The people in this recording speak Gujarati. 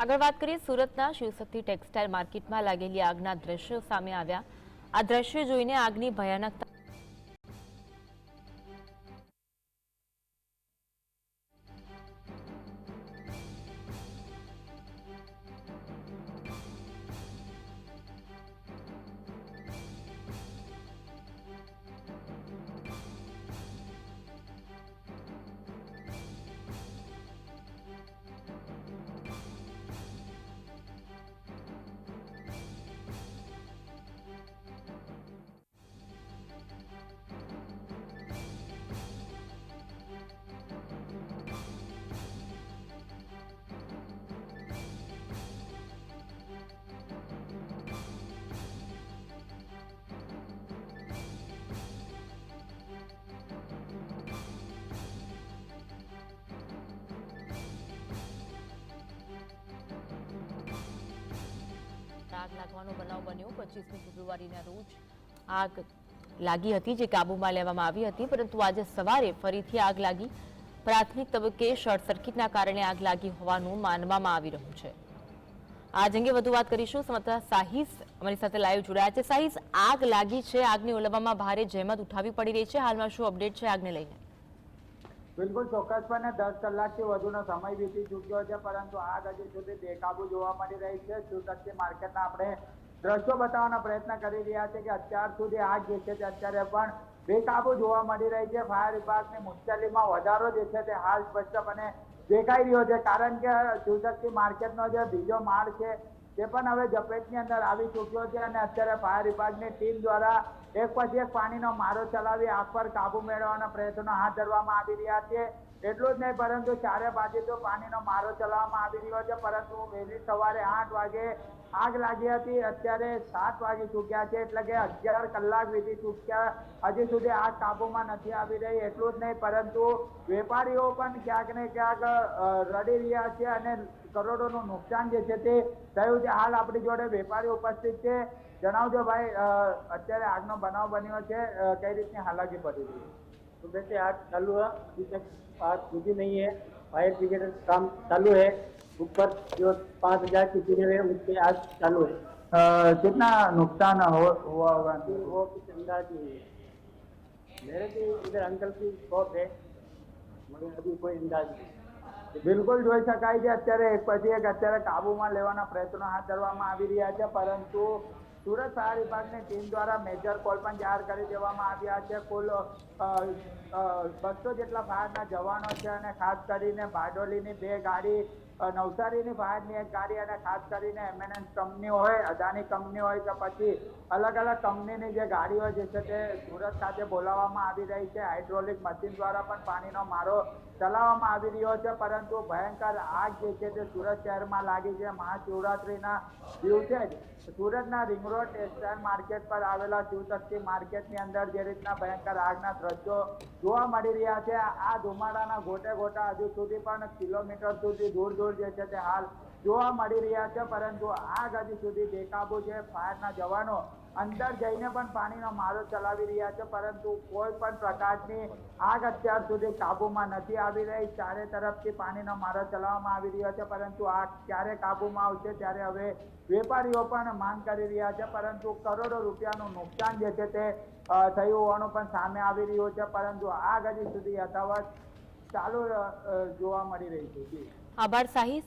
આગળ વાત કરીએ સુરતના શિવશક્તિ ટેક્સટાઇલ માર્કેટમાં લાગેલી આગના દ્રશ્યો સામે આવ્યા। આ દ્રશ્યો જોઈને આગની ભયાનકતા આગ લાગવાનો બનાવ બન્યો। 25મી ફેબ્રુઆરીના રોજ આગ લાગી હતી, જે કાબૂમાં લેવામાં આવી હતી, પરંતુ આજે સવારે ફરીથી આગ લાગી। પ્રાથમિક તબક્કે શોર્ટ સર્કિટના કારણે આગ લાગી હોવાનું માનવામાં આવી રહ્યું છે। આજ અંગે વધુ વાત કરીશું। સંવાદદાતા સાહિસ અમારી સાથે લાઈવ જોડાયા છે। સાહિસ, આગ લાગી છે, આગને ઓલવવામાં ભારે જહેમત ઉઠાવવી પડી રહી છે, હાલમાં શું અપડેટ છે આગને લઈને? બિલકુલ ચોક્કસપણે 10 કલાકથી વધુનો સમય વીતી ચૂક્યો છે, પરંતુ આગ હજી સુધી બેકાબુ જોવા મળી રહી છે। શિવશક્તિ માર્કેટના આપણે દ્રશ્યો બતાવવાનો પ્રયત્ન કરી રહ્યા છે કે અત્યાર સુધી આગ જે છે તે અત્યારે પણ બેકાબુ જોવા મળી રહી છે। ફાયર વિભાગની મુશ્કેલીમાં વધારો જે છે તે હાલ સ્પષ્ટપણે દેખાઈ રહ્યો છે, કારણ કે શિવશક્તિ માર્કેટનો જે બીજો માળ છે તે પણ હવે ઝપેટની અંદર આવી ચૂક્યો છે અને અત્યારે ફાયર વિભાગની ટીમ દ્વારા એક પછી એક પાણીનો મારો ચલાવી આગ પર કાબુ મેળવવાના પ્રયત્નો હાથ ધરવામાં આવી રહ્યા છે। એટલું જ નહીં, પરંતુ ચારે બાજુ તો પાણીનો મારો ચલાવવામાં આવી રહ્યો છે, પરંતુ વહેલી સવારે 8 વાગે આગ લાગી હતી, અત્યારે 7 વાગી ચૂક્યા છે, એટલે કે 11 કલાક વીતી ચૂક્યા, હજી સુધી આગ કાબુમાં નથી આવી રહી। એટલું જ નહીં, પરંતુ વેપારીઓ પણ ક્યાંક ને ક્યાંક રડી રહ્યા છે અને કરોડોનું નુકસાન જે છે તે થયું છે। હાલ આપણી જોડે વેપારી ઉપસ્થિત છે। જણાવજો ભાઈ, અત્યારે આગનો બનાવ બન્યો છે, કઈ રીતની હાલાકી પડી રહી है? सुबह से आग चालू है, अभी तक आग बुझी नहीं है। फायर ब्रिगेड काम चालू है। ऊपर जो 5000 की टीमें है उस पे आग चालू है। कितना नुकसान हुआ होगा? वो कुछ अंदाज नहीं है। मेरे भी इधर अंकल की शॉप है, मगर अभी कोई अंदाज नहीं। બિલકુલ જોઈ શકાય છે અત્યારે એક પછી એક અત્યારે કાબુમાં લેવાના પ્રયત્નો હાથ ધરવામાં આવી રહ્યા છે, પરંતુ સુરત ફાયર વિભાગની ટીમ દ્વારા મેજર કોલ પણ જાહેર કરી દેવામાં આવ્યા છે। કુલ 200 જેટલા ફાયરના જવાનો છે અને ખાસ કરીને બારડોલીની 2 ગાડી, નવસારીની ફાયરની 1 ગાડી અને ખાસ કરીને એમએનએસ કંપની હોય, અદાની કંપની હોય કે પછી અલગ અલગ કંપનીની જે ગાડીઓ જે છે તે સુરત ખાતે બોલાવવામાં આવી રહી છે। હાઇડ્રોલિક મશીન દ્વારા પણ પાણીનો મારો ચલાવવામાં આવી રહ્યો છે, પરંતુ ભયંકર આગ જે છે તે સુરત શહેરમાં લાગી છે। મહાશિવરાત્રીના દિવસે જ સુરતના રિંગ રોડ ટેક્સટાઇલ માર્કેટ પર આવેલા શિવશક્તિ માર્કેટની અંદર જે રીતના ભયંકર આગના દ્રશ્યો જોવા મળી રહ્યા છે, આ ધુમાડાના ગોટે ગોટા હજુ સુધી પણ કિલોમીટર સુધી દૂર દૂર જે છે તે હાલ જોવા મળી રહ્યા છે, પરંતુ આગ હજી સુધી બેકાબુ છે। ફાયરના જવાનો અંદર જઈને પણ પાણીનો મારો ચલાવી રહ્યા છે, પરંતુ કોઈ પણ પ્રકારની આગ અત્યાર સુધી કાબુમાં નથી આવી રહી। ચારે તરફથી પાણીનો મારો ચલાવવામાં આવી રહ્યો છે, પરંતુ આગ ક્યારે કાબુમાં આવશે ત્યારે હવે વેપારીઓ પણ માંગ કરી રહ્યા છે, પરંતુ કરોડો રૂપિયાનું નુકસાન જે છે તે થયું હોવાનું પણ સામે આવી રહ્યું છે, પરંતુ આગ હજી સુધી યથાવત ચાલુ જોવા મળી રહી છે। આભાર સાહિસ।